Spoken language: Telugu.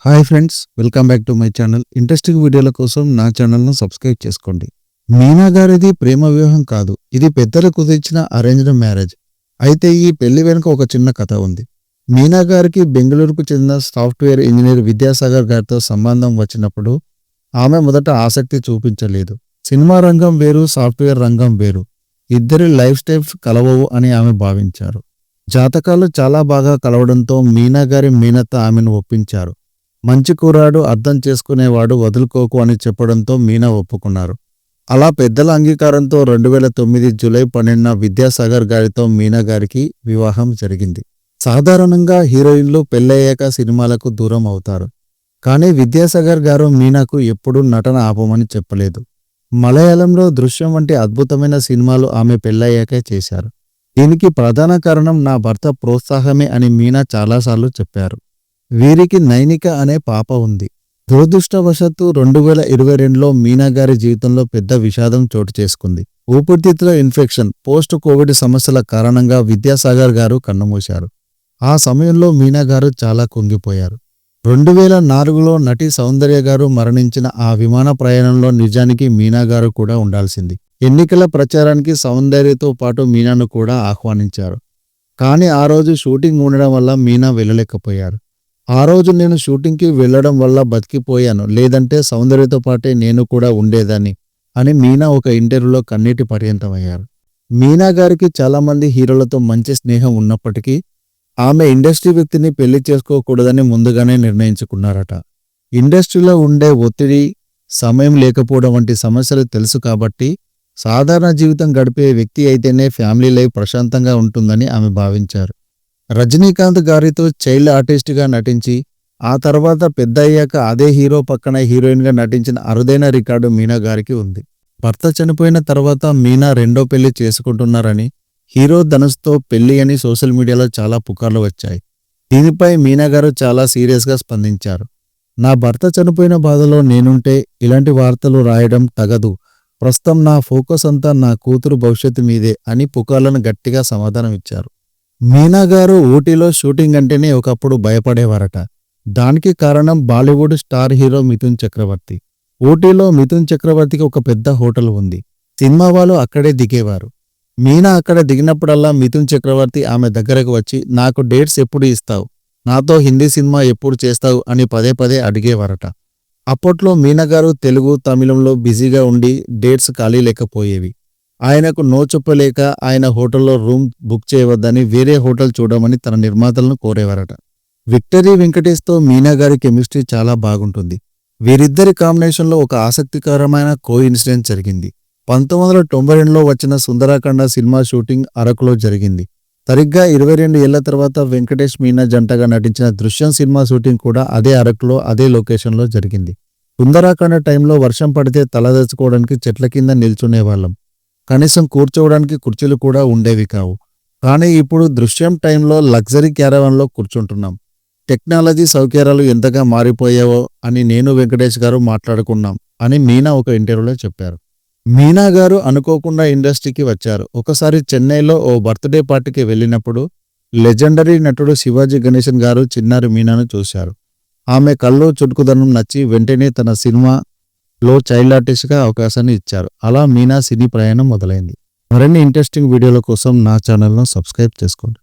Hi friends, welcome back to my channel. Interesting వీడియోల కోసం నా ఛానల్ను సబ్స్క్రైబ్ చేసుకోండి. మీనా గారిది ప్రేమ వివాహం కాదు, ఇది పెద్దలు కుదిర్చిన అరేంజ్డ్ మ్యారేజ్. అయితే ఈ పెళ్లి వెనుక ఒక చిన్న కథ ఉంది. మీనా గారికి బెంగళూరుకు చెందిన సాఫ్ట్వేర్ ఇంజనీర్ విద్యాసాగర్ గారితో సంబంధం వచ్చినప్పుడు ఆమె మొదట ఆసక్తి చూపించలేదు. సినిమా రంగం వేరు, సాఫ్ట్వేర్ రంగం వేరు, ఇద్దరి లైఫ్ స్టైల్స్ కలవవు అని ఆమె భావించారు. జాతకాలు చాలా బాగా కలవడంతో మీనా గారి మేనత్త ఆమెను ఒప్పించారు. మంచి కుర్రాడు, అర్థం చేసుకునేవాడు, వదులుకోకు అని చెప్పడంతో మీనా ఒప్పుకున్నారు. అలా పెద్దల అంగీకారంతో 2009 జూలై 12న విద్యాసాగర్ గారితో మీనా గారికి వివాహం జరిగింది. సాధారణంగా హీరోయిన్లు పెళ్ళయ్యాక సినిమాలకు దూరం అవుతారు. కానీ విద్యాసాగర్ గారు మీనాకు ఎప్పుడూ నటన ఆపమని చెప్పలేదు. మలయాళంలో దృశ్యం వంటి అద్భుతమైన సినిమాలు ఆమె పెళ్ళయ్యాకే చేశారు. దీనికి ప్రధాన కారణం నా భర్త ప్రోత్సాహమే అని మీనా చాలాసార్లు చెప్పారు. వీరికి నైనిక అనే పాప ఉంది. దురదృష్టవశాత్తు 2022లో మీనా గారి జీవితంలో పెద్ద విషాదం చోటు చేసుకుంది. ఊపిరితిత్తుల ఇన్ఫెక్షన్, పోస్ట్ కోవిడ్ సమస్యల కారణంగా విద్యాసాగర్ గారు కన్నుమూశారు. ఆ సమయంలో మీనా గారు చాలా కుంగిపోయారు. 2004లో నటి సౌందర్య గారు మరణించిన ఆ విమాన ప్రయాణంలో నిజానికి మీనా గారు కూడా ఉండాల్సింది. ఎన్నికల ప్రచారానికి సౌందర్యతో పాటు మీనాను కూడా ఆహ్వానించారు. కానీ ఆ రోజు షూటింగ్ ఉండడం వల్ల మీనా వెళ్ళలేకపోయారు. ఆ రోజు నేను షూటింగ్కి వెళ్లడం వల్ల బతికిపోయాను, లేదంటే సౌందర్యతో పాటే నేను కూడా ఉండేదాన్ని అని మీనా ఒక ఇంటర్వ్యూలో కన్నీటి పర్యంతమయ్యారు. మీనా గారికి చాలామంది హీరోలతో మంచి స్నేహం ఉన్నప్పటికీ ఆమె ఇండస్ట్రీ వ్యక్తిని పెళ్లి చేసుకోకూడదని ముందుగానే నిర్ణయించుకున్నారట. ఇండస్ట్రీలో ఉండే ఒత్తిడి, సమయం లేకపోవడం వంటి సమస్యలు తెలుసు కాబట్టి సాధారణ జీవితం గడిపే వ్యక్తి అయితేనే ఫ్యామిలీ లైఫ్ ప్రశాంతంగా ఉంటుందని ఆమె భావించారు. రజనీకాంత్ గారితో చైల్డ్ ఆర్టిస్ట్గా నటించి ఆ తర్వాత పెద్ద అయ్యాక అదే హీరో పక్కన హీరోయిన్గా నటించిన అరుదైన రికార్డు మీనా గారికి ఉంది. భర్త చనిపోయిన తర్వాత మీనా రెండో పెళ్లి చేసుకుంటున్నారని, హీరో ధనుష్తో పెళ్లి అని సోషల్ మీడియాలో చాలా పుకార్లు వచ్చాయి. దీనిపై మీనా గారు చాలా సీరియస్గా స్పందించారు. నా భర్త చనిపోయిన బాధలో నేనుంటే ఇలాంటి వార్తలు రాయడం తగదు. ప్రస్తుతం నా ఫోకస్ అంతా నా కూతురు భవిష్యత్తు మీదే అని పుకార్లను గట్టిగా సమాధానం ఇచ్చారు. మీనా గారు ఊటీలో షూటింగ్ అంటేనే ఒకప్పుడు భయపడేవారట. దానికి కారణం బాలీవుడ్ స్టార్ హీరో మిథున్ చక్రవర్తి. ఊటీలో మిథున్ చక్రవర్తికి ఒక పెద్ద హోటల్ ఉంది. సినిమా వాళ్ళు అక్కడే దిగేవారు. మీనా అక్కడ దిగినప్పుడల్లా మిథున్ చక్రవర్తి ఆమె దగ్గరకు వచ్చి, నాకు డేట్స్ ఎప్పుడు ఇస్తావు, నాతో హిందీ సినిమా ఎప్పుడు చేస్తావు అని పదే పదే అడిగేవారట. అప్పట్లో మీనా గారు తెలుగు, తమిళంలో బిజీగా ఉండి డేట్స్ ఖాళీ లేకపోయేవి. ఆయనకు నో చెప్పలేక ఆయన హోటల్లో రూమ్ బుక్ చేయవద్దని వేరే హోటల్ చూడమని తన నిర్మాతలను కోరేవారట. విక్టరీ వెంకటేష్తో మీనా గారి కెమిస్ట్రీ చాలా బాగుంటుంది. వీరిద్దరి కాంబినేషన్లో ఒక ఆసక్తికరమైన ఇన్సిడెంట్ జరిగింది. 1992లో వచ్చిన సుందరాఖండ సినిమా షూటింగ్ అరకులో జరిగింది. సరిగ్గా 22 ఏళ్ల తర్వాత వెంకటేష్ మీనా జంటగా నటించిన దృశ్యం సినిమా షూటింగ్ కూడా అదే అరకులో, అదే లొకేషన్లో జరిగింది. సుందరాఖండ టైంలో వర్షం పడితే తలదచ్చుకోవడానికి చెట్ల కింద నిల్చునేవాళ్ళం. కనీసం కూర్చోవడానికి కుర్చీలు కూడా ఉండేవి కావు. కానీ ఇప్పుడు దృశ్యం టైంలో లగ్జరీ క్యారవాన్లో కూర్చుంటున్నాం. టెక్నాలజీ సౌకర్యాలు ఎంతగా మారిపోయావో అని నేను వెంకటేష్ గారు మాట్లాడుకున్నాం అని మీనా ఒక ఇంటర్వ్యూలో చెప్పారు. మీనా గారు అనుకోకుండా ఇండస్ట్రీకి వచ్చారు. ఒకసారి చెన్నైలో ఓ బర్త్డే పార్టీకి వెళ్ళినప్పుడు లెజెండరీ నటుడు శివాజీ గణేశన్ గారు చిన్నారి మీనాను చూశారు. ఆమె కళ్ళు, చురుకుదనం నచ్చి వెంటనే తన సినిమాలో చైల్డ్ ఆర్టిస్ట్గా అవకాశాన్ని ఇచ్చారు. అలా మీనా సినీ ప్రయాణం మొదలైంది. మరిన్ని ఇంట్రెస్టింగ్ వీడియోల కోసం నా ఛానల్ను సబ్స్క్రైబ్ చేసుకోండి.